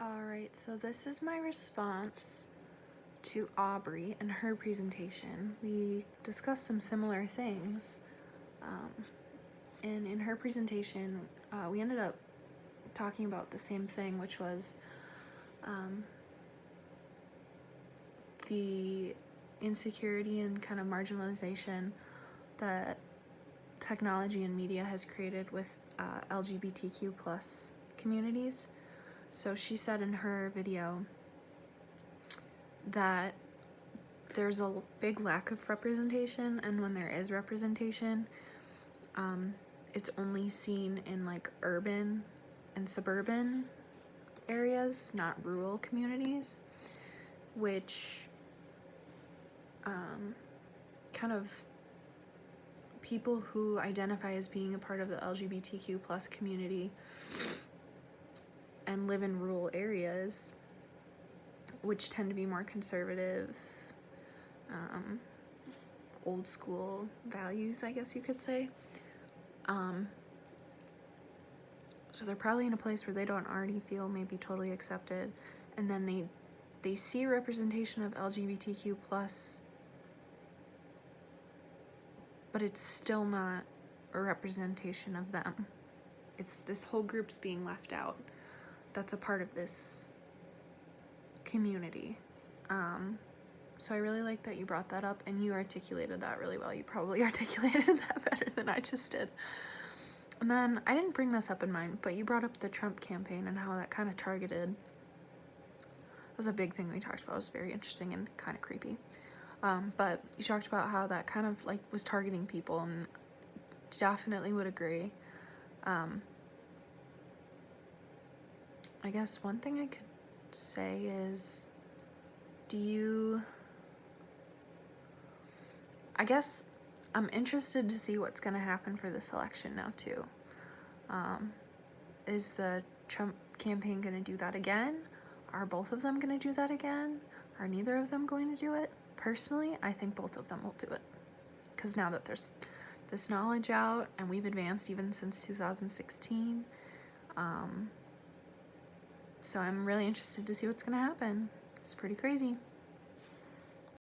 Alright, so this is my response to Aubrey and her presentation. We discussed some similar things, and in her presentation, we ended up talking about the same thing, which was the insecurity and kind of marginalization that technology and media has created with LGBTQ plus communities. So she said in her video that there's a big lack of representation, and when there is representation, it's only seen in like urban and suburban areas, not rural communities, which kind of people who identify as being a part of the LGBTQ plus community and live in rural areas, which tend to be more conservative, old school values, I guess you could say. So they're probably in a place where they don't already feel maybe totally accepted, and then they see representation of LGBTQ plus, but it's still not a representation of them. It's this whole group's being left out that's a part of this community. So I really like that you brought that up, and you articulated that really well. You probably articulated that better than I just did. And then I didn't bring this up in mine, but you brought up the Trump campaign and how that kind of targeted. That was a big thing we talked about. It was very interesting and kind of creepy. But you talked about how that kind of like was targeting people, and definitely would agree. I guess one thing I could say is, I guess I'm interested to see what's going to happen for this election now too. Is the Trump campaign going to do that again? Are both of them going to do that again? Are neither of them going to do it? Personally, I think both of them will do it. Because now that there's this knowledge out, and we've advanced even since 2016, so I'm really interested to see what's going to happen. It's pretty crazy.